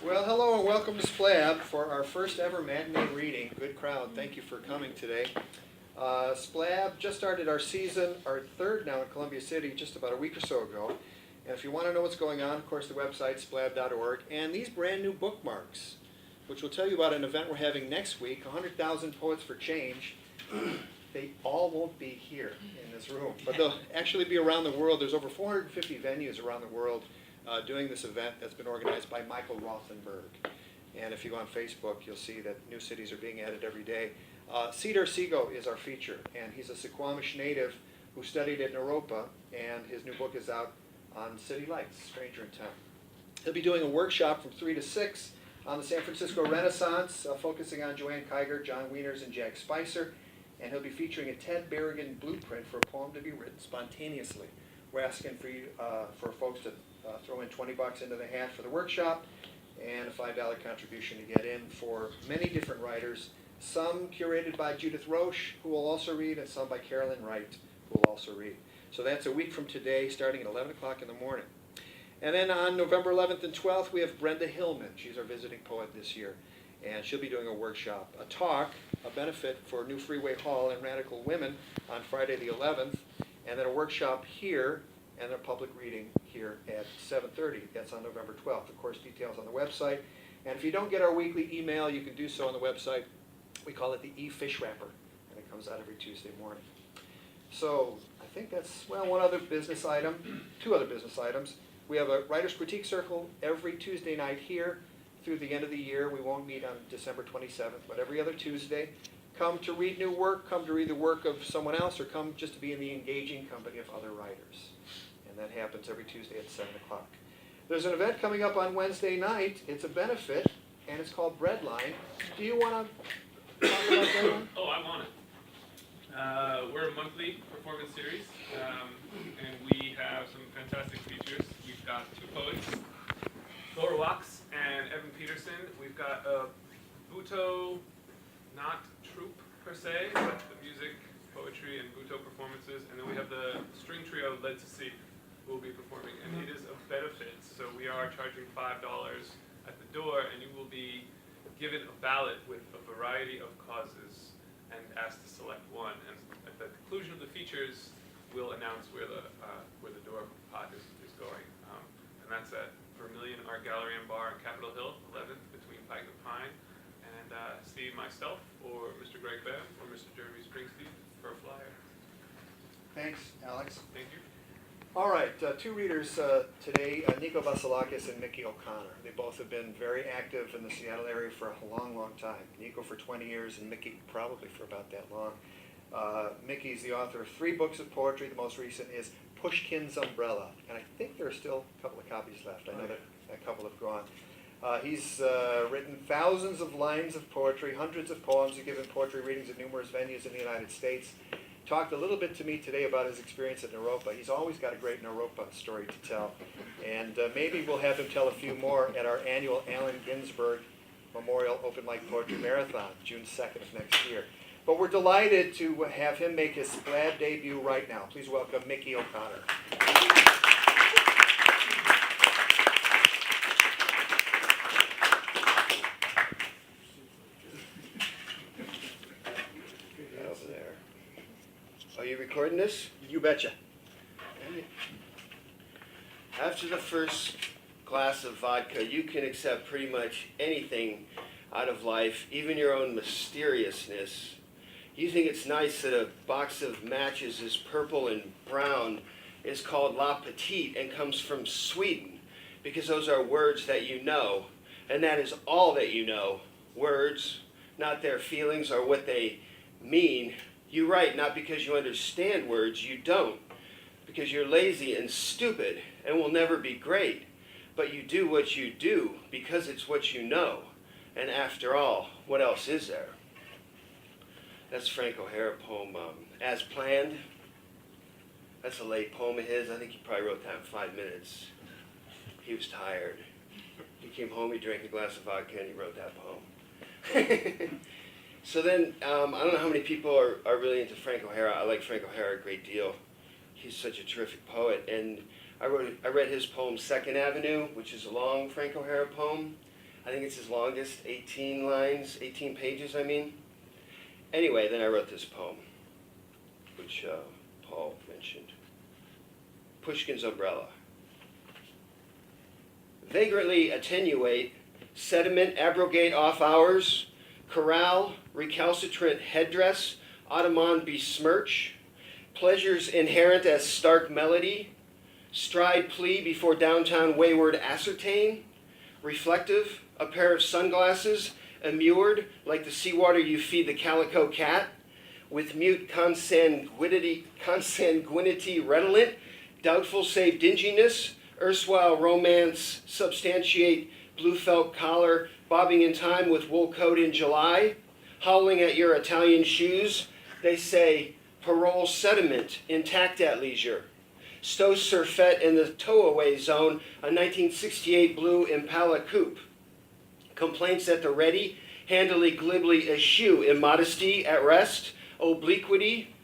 Well, hello and welcome to SPLAB for our first ever matinee reading. Good crowd. Thank you for coming today. SPLAB just started our season, our third now in Columbia City, just about a week or so ago. And if you want to know what's going on, of course, the website, SPLAB.org, and these brand new bookmarks, which will tell you about an event we're having next week, 100,000 Poets for Change. They all won't be here in this room, but they'll actually be around the world. There's over 450 venues around the world doing this event that's been organized by Michael Rothenberg. And if you go on Facebook, you'll see that new cities are being added every day. Cedar Seago is our feature, and he's a Suquamish native who studied at Naropa, and his new book is out on City Lights, Stranger in Town. He'll be doing a workshop from 3 to 6 on the San Francisco Renaissance, focusing on Joanne Kiger, John Wieners, and Jack Spicer, and he'll be featuring a Ted Berrigan blueprint for a poem to be written spontaneously. We're asking for you, for folks to throw in $20 into the hat for the workshop and a $5 contribution to get in for many different writers, some curated by Judith Roche, who will also read, and some by Carolyn Wright, who will also read. So that's a week from today, starting at 11 o'clock in the morning. And then on November 11th and 12th, we have Brenda Hillman. She's our visiting poet this year, and she'll be doing a workshop, a talk, a benefit for New Freeway Hall and Radical Women on Friday the 11th, and then a workshop here, and a public reading here at 7:30. That's on November 12th. Of course, details on the website. And if you don't get our weekly email, you can do so on the website. We call it the e-fish wrapper, and it comes out every Tuesday morning. So I think that's, well, one other business item, two other business items. We have a Writers' Critique Circle every Tuesday night here through the end of the year. We won't meet on December 27th, but every other Tuesday. Come to read new work, come to read the work of someone else, or come just to be in the engaging company of other writers. And that happens every Tuesday at 7 o'clock. There's an event coming up on Wednesday night. It's a benefit, and it's called Breadline. Do you want to talk about Breadline? Oh, I want it. We're a monthly performance series, and we have some fantastic features. We've got two poets, Laura Wax and Evan Peterson. We've got a Buto, not troupe per se, but the music, poetry, and Buto performances. And then we have the string trio Led to Sea, who will be performing. And it is a benefit, so we are charging $5 at the door, and you will be given a ballot with a variety of causes and asked to select one. And at the conclusion of the features, we'll announce where the door pot is going. And that's at Vermilion Art Gallery and Bar on Capitol Hill, 11th, between Pike and Pine. And see myself, or Mr. Greg Bam, or Mr. Jeremy Springsteen for a flyer. Thanks, Alex. Thank you. All right, two readers today, Nico Vassilakis and Mickey O'Connor. They both have been very active in the Seattle area for a long, long time. Nico for 20 years and Mickey probably for about that long. Mickey's the author of 3 books of poetry. The most recent is Pushkin's Umbrella, and I think there are still a couple of copies left. I know that a couple have gone. He's written thousands of lines of poetry, hundreds of poems. He's given poetry readings at numerous venues in the United States. Talked a little bit to me today about his experience at Naropa. He's always got a great Naropa story to tell. And maybe we'll have him tell a few more at our annual Allen Ginsberg Memorial Open Mic Poetry Marathon, June 2nd of next year. But we're delighted to have him make his SPLAB debut right now. Please welcome Mickey O'Connor. Are you recording this? You betcha. After the first glass of vodka, you can accept pretty much anything out of life, even your own mysteriousness. You think it's nice that a box of matches is purple and brown, is called La Petite, and comes from Sweden, because those are words that you know, and that is all that you know. Words, not their feelings or what they mean. You write not because you understand words, you don't, because you're lazy and stupid and will never be great. But you do what you do because it's what you know. And after all, what else is there? That's Frank O'Hara poem, As Planned. That's a late poem of his. I think he probably wrote that in 5 minutes. He was tired. He came home, he drank a glass of vodka, and he wrote that poem. So then, I don't know how many people are really into Frank O'Hara. I like Frank O'Hara a great deal. He's such a terrific poet. And I read his poem, Second Avenue, which is a long Frank O'Hara poem. I think it's his longest, 18 lines, 18 pages, I mean. Anyway, then I wrote this poem, which Paul mentioned. Pushkin's Umbrella. Vagrantly attenuate, sediment abrogate off hours, corral, recalcitrant headdress, ottoman besmirch, pleasures inherent as stark melody, stride plea before downtown wayward ascertain, reflective, a pair of sunglasses, immured like the seawater you feed the calico cat, with mute consanguinity redolent, doubtful save dinginess, erstwhile romance substantiate blue felt collar, bobbing in time with wool coat in July, howling at your Italian shoes, they say parole sediment intact at leisure. Stowe surfeit in the tow-away zone, a 1968 blue Impala coupe. Complaints at the ready, handily glibly eschew immodesty at rest, obliquity,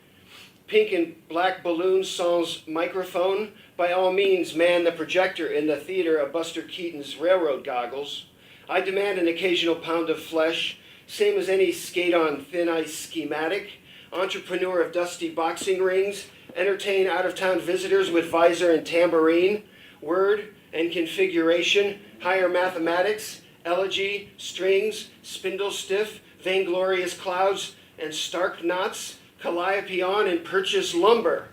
pink and black balloons sans microphone. By all means, man the projector in the theater of Buster Keaton's railroad goggles. I demand an occasional pound of flesh, same as any skate on thin ice schematic, entrepreneur of dusty boxing rings, entertain out-of-town visitors with visor and tambourine, word and configuration, higher mathematics, elegy, strings, spindle stiff, vainglorious clouds, and stark knots, calliope on and purchase lumber.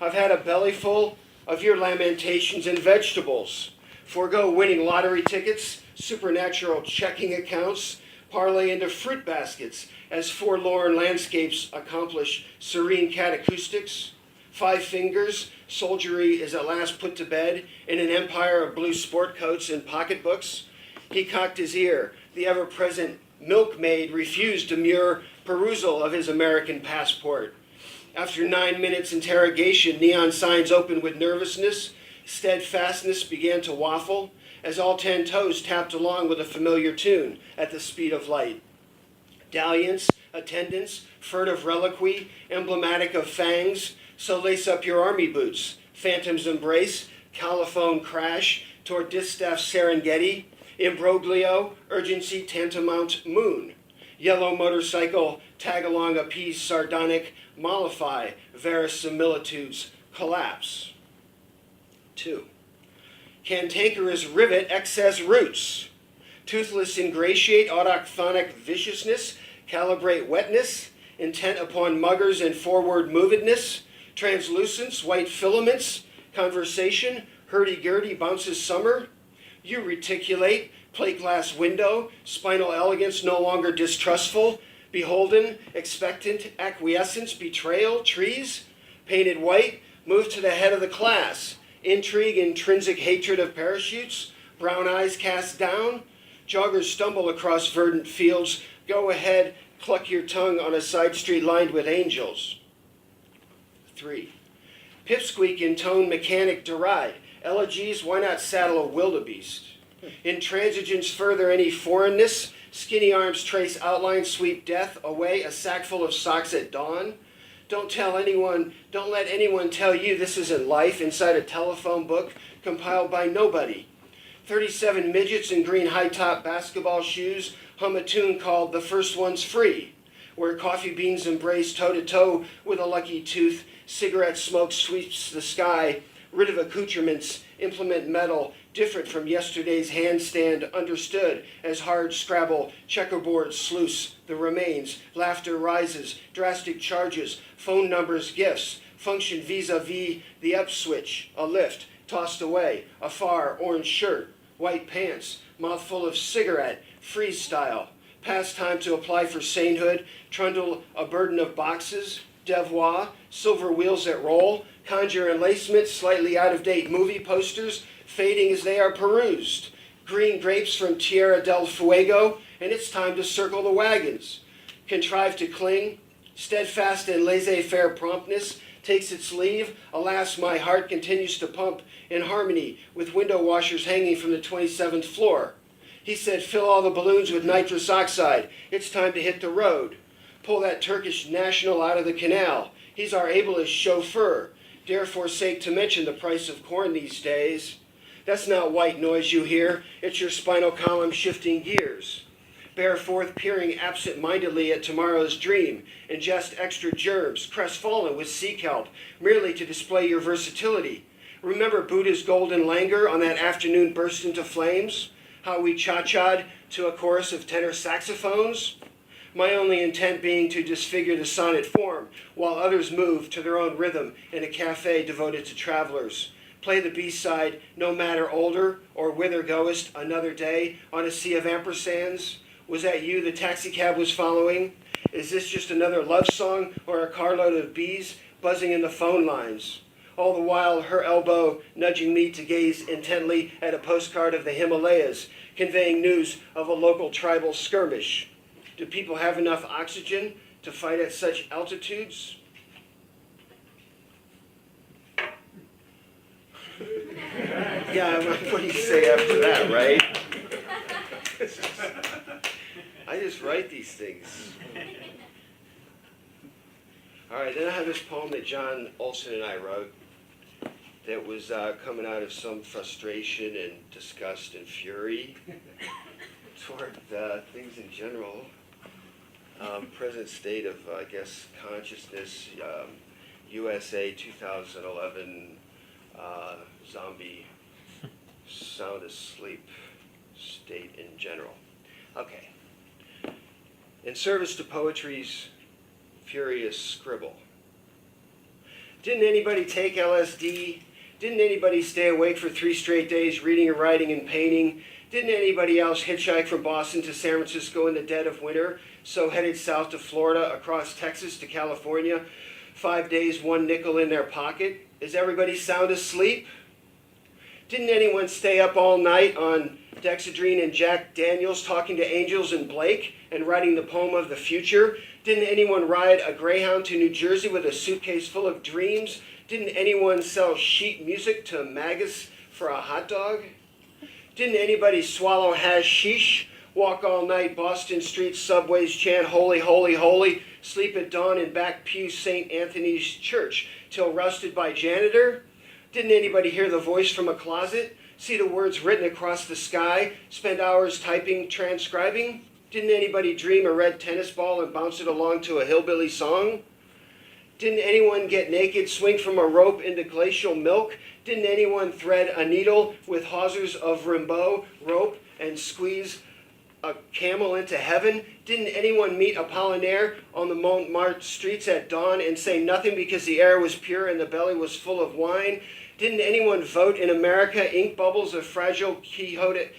I've had a bellyful of your lamentations and vegetables. Forgo winning lottery tickets, supernatural checking accounts, parlay into fruit baskets as forlorn landscapes accomplish serene catacoustics. 5 fingers, soldiery is at last put to bed in an empire of blue sport coats and pocketbooks. He cocked his ear. The ever-present milkmaid refused demure perusal of his American passport. After 9 minutes interrogation, neon signs opened with nervousness. Steadfastness began to waffle as all 10 toes tapped along with a familiar tune at the speed of light. Dalliance, attendance, furtive reliquy, emblematic of fangs, so lace up your army boots. Phantom's embrace, colophone crash toward distaff Serengeti, imbroglio, urgency tantamount moon. Yellow motorcycle, tag-along appease sardonic, mollify, verisimilitudes, collapse. 2. Cantankerous rivet excess roots. Toothless ingratiate autochthonic viciousness, calibrate wetness, intent upon muggers and forward movedness, translucence, white filaments, conversation, hurdy-gurdy bounces summer. You reticulate, plate glass window, spinal elegance no longer distrustful, beholden, expectant, acquiescence, betrayal, trees, painted white, move to the head of the class, intrigue, intrinsic hatred of parachutes, brown eyes cast down, joggers stumble across verdant fields, go ahead, cluck your tongue on a side street lined with angels. 3. Pipsqueak in tone mechanic deride, elegies, why not saddle a wildebeest? Intransigence further any foreignness, skinny arms trace outline, sweep death away, a sackful of socks at dawn. Don't let anyone tell you this isn't life inside a telephone book compiled by nobody. 37 midgets in green high-top basketball shoes hum a tune called The First One's Free, where coffee beans embrace toe-to-toe with a lucky tooth, cigarette smoke sweeps the sky, rid of accoutrements, implement metal, different from yesterday's handstand, understood as hard Scrabble, checkerboard sluice, the remains, laughter rises, drastic charges, phone numbers, gifts, function vis-a-vis the up switch, a lift, tossed away, afar, orange shirt, white pants, mouthful of cigarette, freestyle, pastime to apply for sainthood, trundle a burden of boxes, devoir, silver wheels that roll, conjure enlacement, slightly out-of-date movie posters, fading as they are perused, green grapes from Tierra del Fuego, and it's time to circle the wagons. Contrive to cling, steadfast and laissez-faire promptness takes its leave. Alas, my heart continues to pump in harmony with window washers hanging from the 27th floor. He said, fill all the balloons with nitrous oxide. It's time to hit the road. Pull that Turkish national out of the canal. He's our ablest chauffeur. Dare forsake to mention the price of corn these days. That's not white noise you hear, it's your spinal column shifting gears. Bear forth peering absent-mindedly at tomorrow's dream, ingest extra germs, crestfallen with sea kelp, merely to display your versatility. Remember Buddha's golden languor on that afternoon burst into flames? How we cha-cha'd to a chorus of tenor saxophones? My only intent being to disfigure the sonnet form, while others move to their own rhythm in a cafe devoted to travelers. Play the B-side, no matter older or whither goest another day on a sea of ampersands. Was that you the taxicab was following? Is this just another love song or a carload of bees buzzing in the phone lines? All the while, her elbow nudging me to gaze intently at a postcard of the Himalayas, conveying news of a local tribal skirmish. Do people have enough oxygen to fight at such altitudes? Yeah, what do you say after that, right? I just write these things. All right, then I have this poem that John Olson and I wrote that was coming out of some frustration and disgust and fury toward things in general. Present state of, I guess, consciousness, USA 2011, zombie sound asleep state in general. Okay. In service to poetry's furious scribble. Didn't anybody take LSD? Didn't anybody stay awake for 3 straight days reading and writing and painting? Didn't anybody else hitchhike from Boston to San Francisco in the dead of winter, so headed south to Florida, across Texas to California, 5 days, 1 nickel in their pocket? Is everybody sound asleep? Didn't anyone stay up all night on Dexedrine and Jack Daniels talking to angels and Blake and writing the poem of the future? Didn't anyone ride a Greyhound to New Jersey with a suitcase full of dreams? Didn't anyone sell sheet music to Magus for a hot dog? Didn't anybody swallow hashish, walk all night Boston street subways, chant holy, holy, holy, sleep at dawn in back pew St. Anthony's Church till rousted by janitor? Didn't anybody hear the voice from a closet, see the words written across the sky, spend hours typing, transcribing? Didn't anybody dream a red tennis ball and bounce it along to a hillbilly song? Didn't anyone get naked, swing from a rope into glacial milk? Didn't anyone thread a needle with hawsers of Rimbaud rope and squeeze a camel into heaven? Didn't anyone meet Apollinaire on the Montmartre streets at dawn and say nothing because the air was pure and the belly was full of wine? Didn't anyone vote in America ink bubbles of fragile quixotic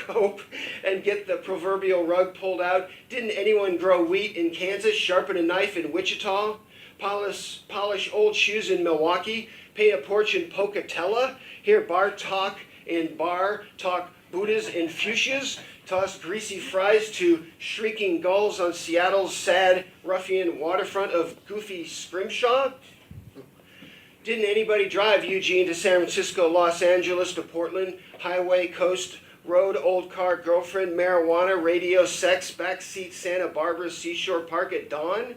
hope and get the proverbial rug pulled out? Didn't anyone grow wheat in Kansas, sharpen a knife in Wichita, polish old shoes in Milwaukee, paint a porch in Pocatello, hear bar talk in bar, talk Buddhas in fuchsias, toss greasy fries to shrieking gulls on Seattle's sad ruffian waterfront of goofy scrimshaw? Didn't anybody drive Eugene to San Francisco, Los Angeles to Portland, highway, coast, road, old car, girlfriend, marijuana, radio, sex, backseat, Santa Barbara, Seashore Park at dawn?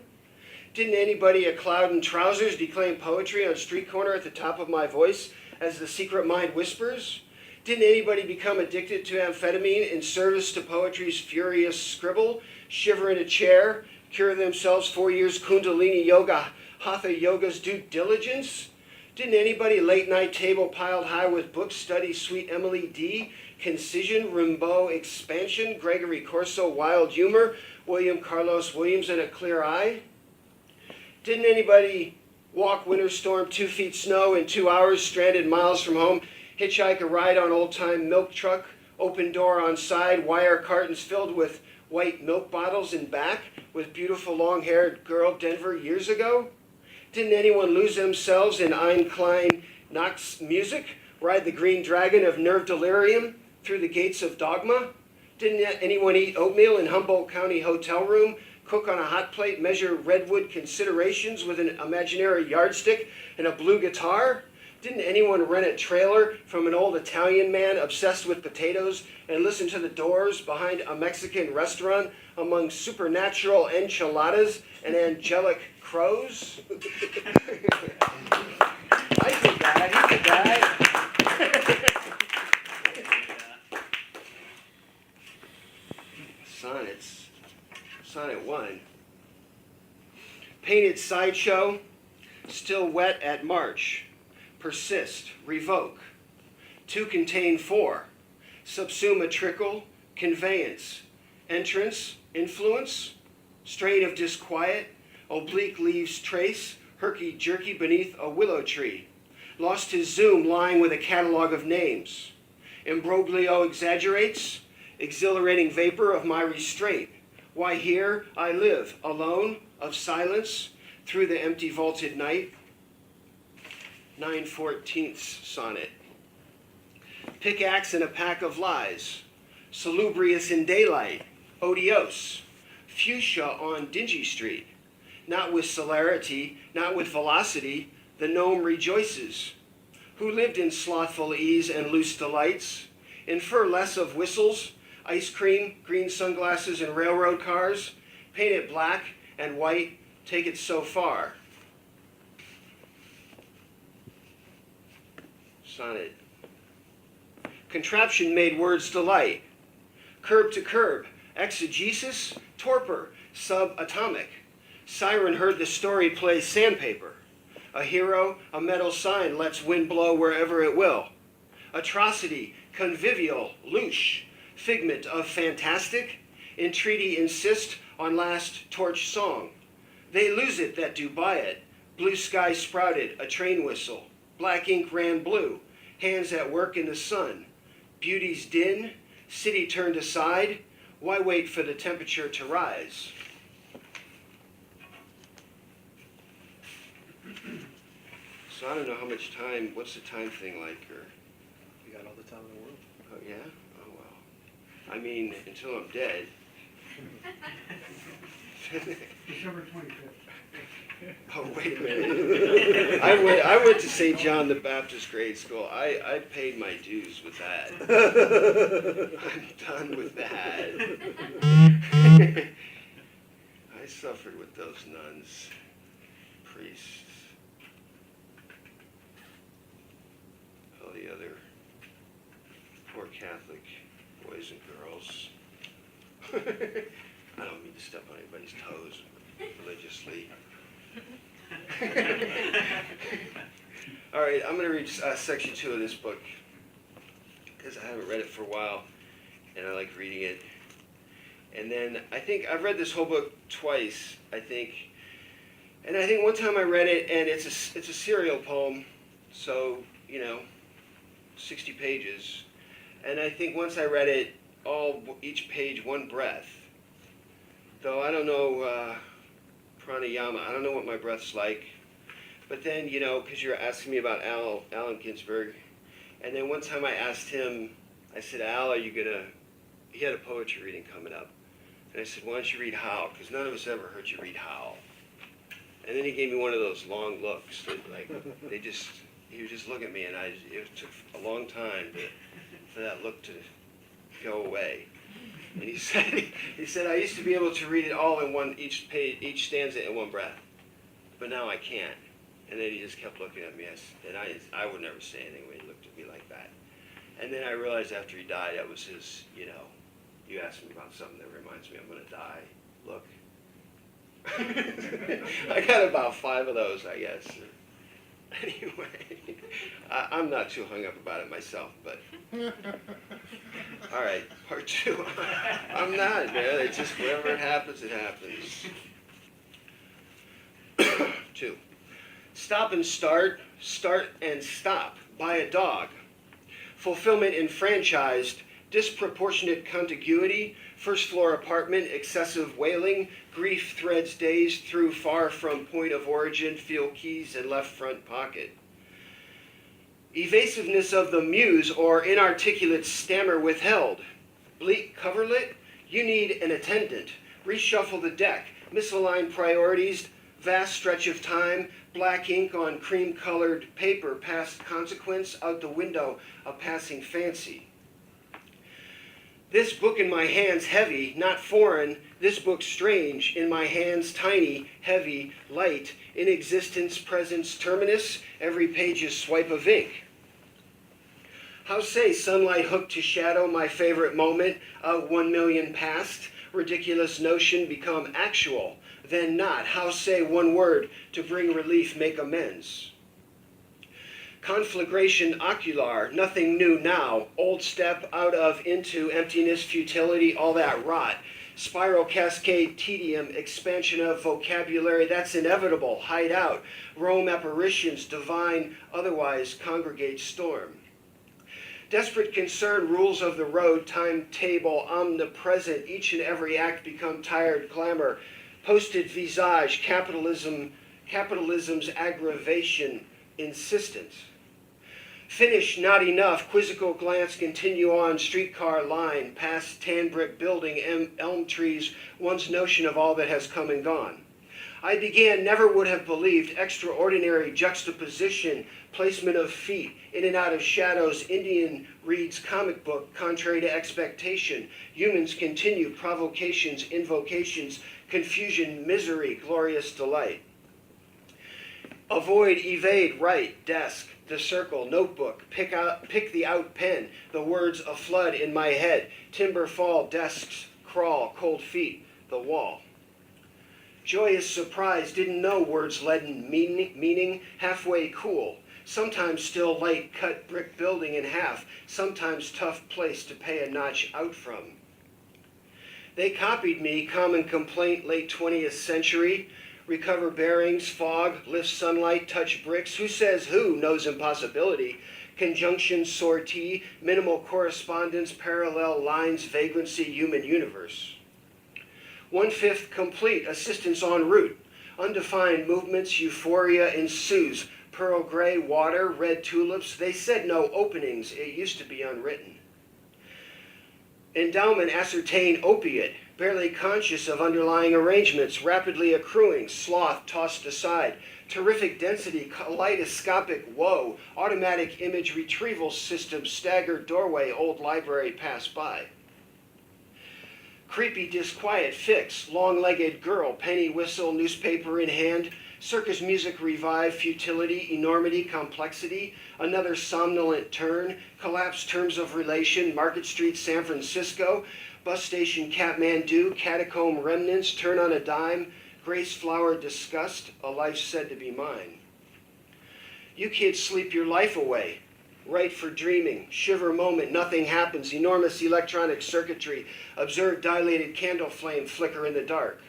Didn't anybody a cloud in trousers declaim poetry on street corner at the top of my voice as the secret mind whispers? Didn't anybody become addicted to amphetamine in service to poetry's furious scribble, shiver in a chair, cure themselves 4 years Kundalini yoga, Hatha yoga's due diligence? Didn't anybody late night table piled high with books study Sweet Emily D, Concision, Rimbaud, Expansion, Gregory Corso, Wild Humor, William Carlos Williams, and a Clear Eye? Didn't anybody walk winter storm, 2 feet snow in 2 hours, stranded miles from home, hitchhike a ride on old-time milk truck, open door on side, wire cartons filled with white milk bottles in back, with beautiful long-haired girl Denver years ago? Didn't anyone lose themselves in Ein Klein Knox music, ride the green dragon of nerve delirium through the gates of dogma? Didn't anyone eat oatmeal in Humboldt County hotel room, cook on a hot plate, measure redwood considerations with an imaginary yardstick and a blue guitar? Didn't anyone rent a trailer from an old Italian man obsessed with potatoes and listen to the Doors behind a Mexican restaurant among supernatural enchiladas and angelic crows? I did that. He did that. sonnets. Sonnet 1. Painted sideshow, still wet at March. Persist, revoke. To contain 4. Subsume a trickle, conveyance. Entrance, influence. Strain of disquiet, oblique leaves trace, herky-jerky beneath a willow tree. Lost his zoom lying with a catalog of names. Imbroglio exaggerates, exhilarating vapor of my restraint. Why here I live, alone, of silence, through the empty vaulted night. 9/14 sonnet. Pickaxe and a pack of lies, salubrious in daylight, odiose, fuchsia on dingy street. Not with celerity, not with velocity, the gnome rejoices. Who lived in slothful ease and loose delights, infer less of whistles, ice cream, green sunglasses, and railroad cars. Paint it black and white, take it so far. Sonnet. Contraption made words delight. Curb to curb, exegesis, torpor, subatomic. Siren heard the story play sandpaper. A hero, a metal sign lets wind blow wherever it will. Atrocity, convivial, louche, figment of fantastic. Entreaty insist on last torch song. They lose it that do buy it. Blue sky sprouted, a train whistle. Black ink ran blue, hands at work in the sun. Beauty's din, city turned aside. Why wait for the temperature to rise? So I don't know how much time, what's the time thing like? Or, We got all the time in the world. oh yeah? Oh well. I mean, until I'm dead. December 25th. Oh, wait a minute. I went to St. John the Baptist grade school. I paid my dues with that. I'm done with that. I suffered with those nuns, priests, all the other poor Catholic boys and girls. I don't mean to step on anybody's toes religiously. All right, I'm going to read section 2 of this book because I haven't read it for a while and I like reading it. And then I think I've read this whole book twice, I think. And I think one time I read it and it's a serial poem, so, 60 pages. And I think once I read it, each page one breath. Though I don't know pranayama, I don't know what my breath's like. But then, because you're asking me about Allen Ginsberg, and then one time I asked him, I said, Al, he had a poetry reading coming up. And I said, why don't you read Howl? Because none of us ever heard you read Howl. And then he gave me one of those long looks that, he would just look at me, and it took a long time for that look to go away. And he said, I used to be able to read it all in each page, each stanza in one breath, but now I can't. And then he just kept looking at me, and I would never say anything when he looked at me like that. And then I realized after he died, that was his, you asked me about something that reminds me I'm going to die. Look. I got about 5 of those, I guess. Anyway, I'm not too hung up about it myself, but... All right, part 2. I'm not, man. It's just wherever it happens, it happens. 2. Stop and start and stop. Buy a dog. Fulfillment enfranchised, disproportionate contiguity, first floor apartment, excessive wailing, grief threads days through far from point of origin, feel keys and left front pocket. Evasiveness of the muse or inarticulate stammer withheld. Bleak coverlet, you need an attendant. Reshuffle the deck, misaligned priorities, vast stretch of time, black ink on cream-colored paper, past consequence, out the window, a passing fancy. This book in my hands heavy, not foreign, this book strange, in my hands tiny, heavy, light, in existence, presence, terminus, every page's swipe of ink. How say sunlight hooked to shadow, my favorite moment, out 1 million past, Ridiculous notion become actual, then not. How say one word to bring relief, make amends? Conflagration ocular, nothing new now. Old step out of into emptiness, futility, all that rot. Spiral cascade, tedium, expansion of vocabulary, that's inevitable. Hide out. Roam apparitions, divine, otherwise congregate storm. Desperate concern, rules of the road, timetable, omnipresent, each and every act become tired glamour. Posted visage, capitalism's aggravation, insistence. Finish, not enough, quizzical glance, continue on, streetcar line, past tan brick building, elm trees, one's notion of all that has come and gone. I began, never would have believed, extraordinary juxtaposition, placement of feet, in and out of shadows, Indian reads comic book, contrary to expectation. Humans continue, provocations, invocations, confusion, misery, glorious delight. Avoid, evade, write, desk, the circle, notebook, pick the out pen, the words a flood in my head, timber fall, desks crawl, cold feet, the wall. Joyous surprise, didn't know words leaden meaning, halfway cool, sometimes still light, cut brick building in half, sometimes tough place to pay a notch out from. They copied me, common complaint, late 20th century, recover bearings, fog, lift sunlight, touch bricks, who says who knows impossibility, conjunction, sortie, minimal correspondence, parallel lines, vagrancy, human universe. 1/5 complete, assistance en route, undefined movements, euphoria ensues, pearl gray, water, red tulips, they said no openings, it used to be unwritten. Endowment ascertain opiate, barely conscious of underlying arrangements, rapidly accruing, sloth tossed aside, terrific density, kaleidoscopic woe, automatic image retrieval system, staggered doorway, old library pass by. Creepy disquiet fix, long-legged girl, penny whistle, newspaper in hand, circus music revive, futility, enormity, complexity, another somnolent turn, collapsed terms of relation, Market Street, San Francisco, bus station, Kathmandu, catacomb remnants, turn on a dime, grace flower disgust, a life said to be mine. You kids sleep your life away. Right for dreaming, shiver moment, nothing happens, enormous electronic circuitry, observe dilated candle flame flicker in the dark.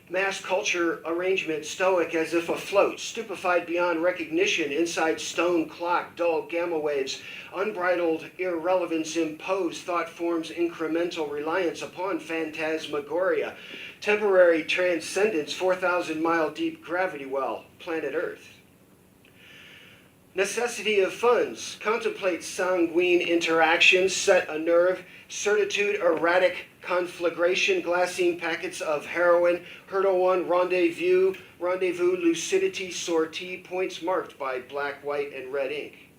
Mass culture arrangement, stoic as if afloat, stupefied beyond recognition, inside stone clock, dull gamma waves, unbridled irrelevance imposed, thought forms incremental reliance upon phantasmagoria, temporary transcendence, 4,000-mile deep gravity well, planet Earth. Necessity of funds, contemplate sanguine interactions, set a nerve, certitude, erratic conflagration, glassine packets of heroin, hurdle one, rendezvous, lucidity, sortie, points marked by black, white, and red ink.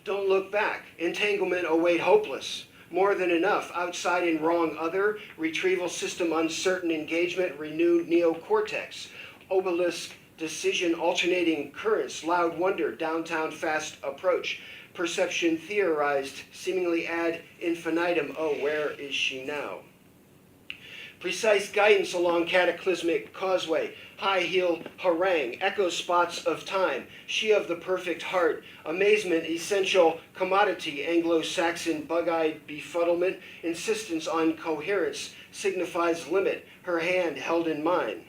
Don't look back, entanglement await hopeless, more than enough, outside in wrong other, retrieval system uncertain engagement, renewed neocortex, obelisk, decision alternating currents, loud wonder, downtown fast approach, perception theorized, seemingly ad infinitum, oh, where is she now? Precise guidance along cataclysmic causeway, high heel harangue, echo spots of time, she of the perfect heart, amazement, essential commodity, Anglo-Saxon bug-eyed befuddlement, insistence on coherence, signifies limit, her hand held in mine.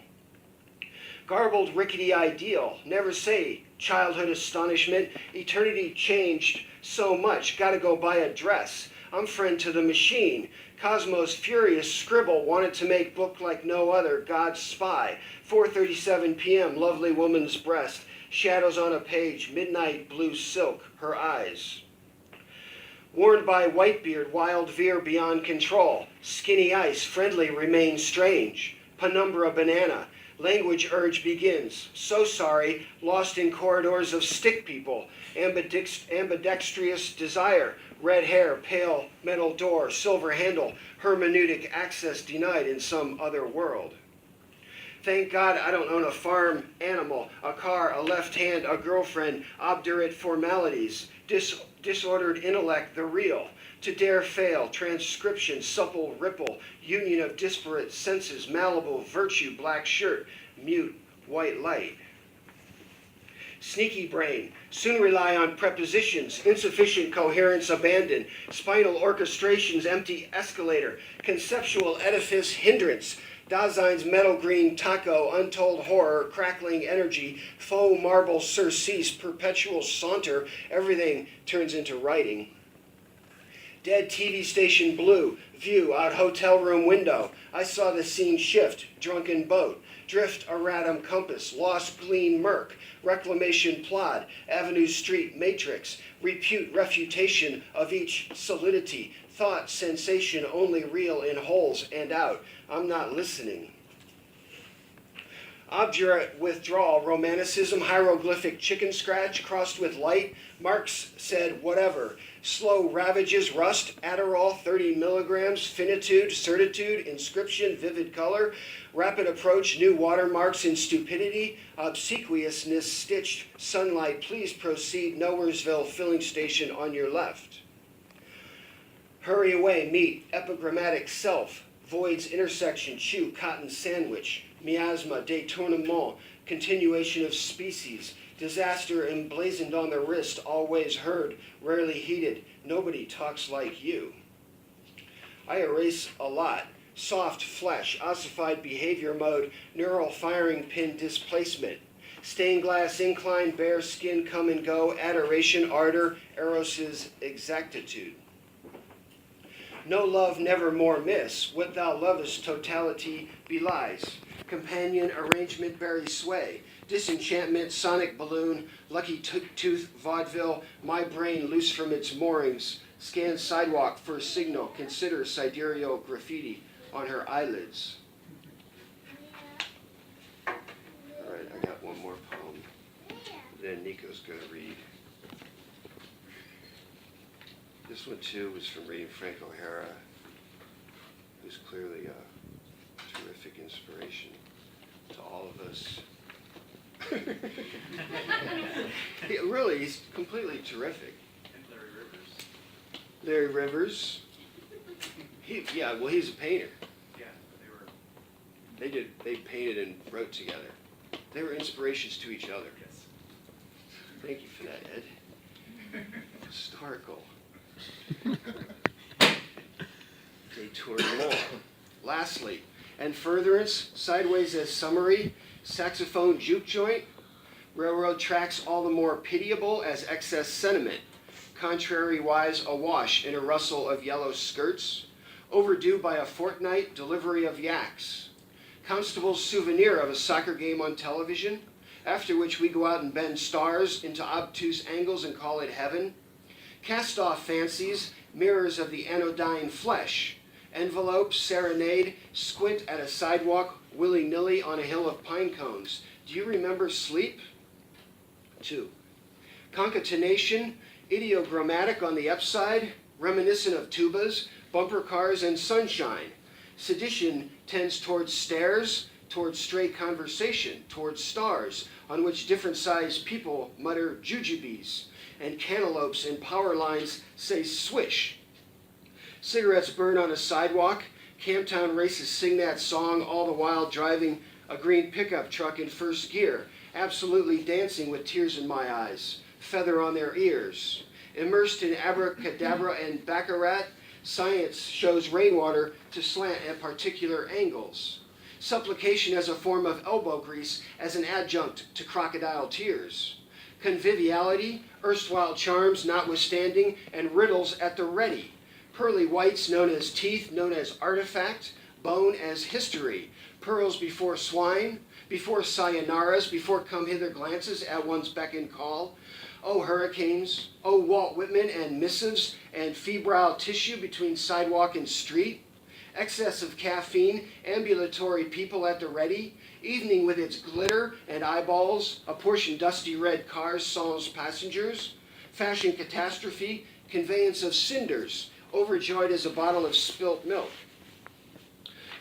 Garbled, rickety ideal, never say, childhood astonishment, eternity changed so much, gotta go buy a dress, I'm friend to the machine, cosmos furious scribble, wanted to make book like no other, God's spy, 4:37 p.m., lovely woman's breast, shadows on a page, midnight blue silk, her eyes. Warned by Whitebeard, wild veer beyond control, skinny ice, friendly remains strange, penumbra banana, language urge begins. So sorry, lost in corridors of stick people. Ambidextrous desire. Red hair, pale metal door, silver handle. Hermeneutic access denied in some other world. Thank God I don't own a farm animal, a car, a left hand, a girlfriend, obdurate formalities. Disordered intellect, the real. To dare fail, transcription, supple ripple, union of disparate senses, malleable virtue, black shirt, mute, white light. Sneaky brain, soon rely on prepositions, insufficient coherence abandon, spinal orchestrations, empty escalator, conceptual edifice hindrance, Dazein's metal green taco, untold horror, crackling energy, faux marble surcease, perpetual saunter, everything turns into writing. Dead TV station blue, view out hotel room window. I saw the scene shift, drunken boat, drift erratum compass, lost gleam murk, reclamation plod, avenue street matrix, repute refutation of each solidity, thought sensation only real in holes and out. I'm not listening. Obdurate withdrawal, romanticism, hieroglyphic chicken scratch crossed with light. Marx said whatever. Slow ravages, rust, Adderall, 30 milligrams, finitude, certitude, inscription, vivid color, rapid approach, new watermarks in stupidity, obsequiousness, stitched sunlight, please proceed, Nowheresville filling station on your left. Hurry away, meet, epigrammatic self, voids intersection, chew, cotton sandwich, miasma, détournement, continuation of species, disaster emblazoned on the wrist, always heard, rarely heeded, nobody talks like you. I erase a lot, soft flesh, ossified behavior mode, neural firing pin displacement, stained glass incline, bare skin come and go, adoration, ardor, Eros's exactitude. No love, never more miss, what thou lovest totality belies, companion arrangement bury sway, disenchantment, sonic balloon, lucky tooth, vaudeville, my brain loose from its moorings, scan sidewalk for a signal, consider sidereal graffiti on her eyelids. All right, I got one more poem. Then Nico's going to read. This one, too, was from reading Frank O'Hara, who's clearly a terrific inspiration to all of us. Really, he's completely terrific. And Larry Rivers. Larry Rivers. He's a painter. Yeah, they were. They painted and wrote together. They were inspirations to each other. Yes. Thank you for that, Ed. Historical. Détournement. Lastly, and furtherance, sideways as summary, saxophone juke joint, railroad tracks all the more pitiable as excess sentiment, contrary-wise awash in a rustle of yellow skirts, overdue by a fortnight, delivery of yaks, constable's souvenir of a soccer game on television, after which we go out and bend stars into obtuse angles and call it heaven, cast-off fancies, mirrors of the anodyne flesh, envelope, serenade, squint at a sidewalk, willy-nilly on a hill of pine cones. Do you remember sleep? 2. Concatenation, ideogrammatic on the upside, reminiscent of tubas, bumper cars, and sunshine. Sedition tends towards stairs, towards stray conversation, towards stars, on which different-sized people mutter jujubes, and cantaloupes and power lines say swish. Cigarettes burn on a sidewalk, Camptown races sing that song, all the while driving a green pickup truck in first gear, absolutely dancing with tears in my eyes, feather on their ears. Immersed in abracadabra and baccarat, science shows rainwater to slant at particular angles. Supplication as a form of elbow grease as an adjunct to crocodile tears. Conviviality, erstwhile charms notwithstanding, and riddles at the ready. Pearly whites known as teeth, known as artifact, bone as history. Pearls before swine, before sayonaras, before come-hither glances at one's beck and call. Oh, hurricanes, oh, Walt Whitman and missives and febrile tissue between sidewalk and street. Excess of caffeine, ambulatory people at the ready, evening with its glitter and eyeballs, apportioned dusty red cars sans passengers, fashion catastrophe, conveyance of cinders, overjoyed as a bottle of spilt milk.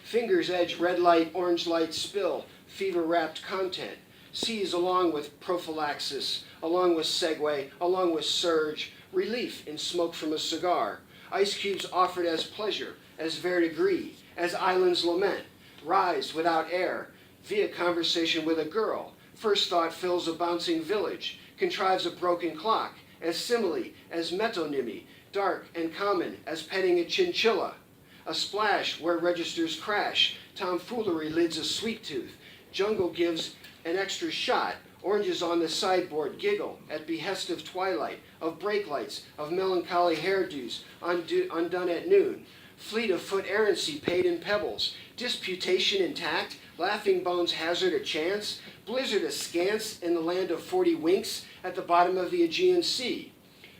Fingers edge red light, orange light spill, fever-wrapped content, seize along with prophylaxis, along with segue, along with surge, relief in smoke from a cigar. Ice cubes offered as pleasure, as verdigris, as islands lament, rise without air, via conversation with a girl. First thought fills a bouncing village, contrives a broken clock, as simile, as metonymy, dark and common as petting a chinchilla. A splash where registers crash, tomfoolery lids a sweet tooth, jungle gives an extra shot, oranges on the sideboard giggle at behest of twilight, of brake lights, of melancholy hairdos undone at noon. Fleet of foot errancy paid in pebbles, disputation intact, laughing bones hazard a chance, blizzard askance in the land of 40 winks at the bottom of the Aegean Sea.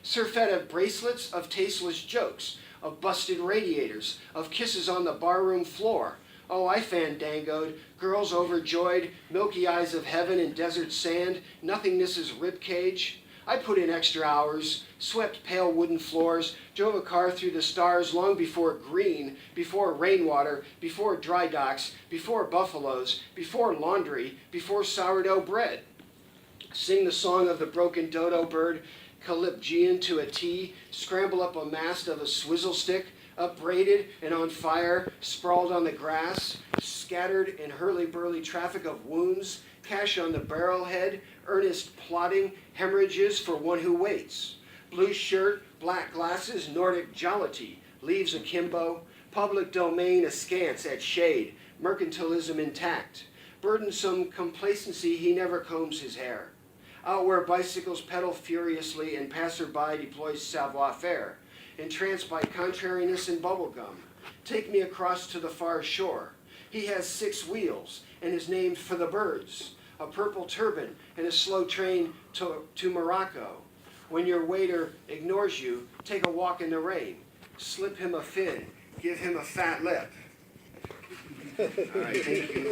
Surfeit of bracelets, of tasteless jokes, of busted radiators, of kisses on the barroom floor. Oh, I fandangoed, girls overjoyed, milky eyes of heaven and desert sand, nothingness's ribcage. I put in extra hours, swept pale wooden floors, drove a car through the stars long before green, before rainwater, before dry docks, before buffaloes, before laundry, before sourdough bread. Sing the song of the broken dodo bird, Calypgean to a T, scramble up a mast of a swizzle stick, upbraided and on fire, sprawled on the grass, scattered in hurly-burly traffic of wounds, cash on the barrelhead, earnest plotting, hemorrhages for one who waits. Blue shirt, black glasses, Nordic jollity, leaves akimbo, public domain askance at shade, mercantilism intact. Burdensome complacency, he never combs his hair. Out where bicycles pedal furiously and passerby deploys savoir-faire, entranced by contrariness and bubblegum. Take me across to the far shore. He has 6 wheels and is named for the birds, a purple turban and a slow train to Morocco. When your waiter ignores you, take a walk in the rain. Slip him a fin, give him a fat lip. All right, thank you.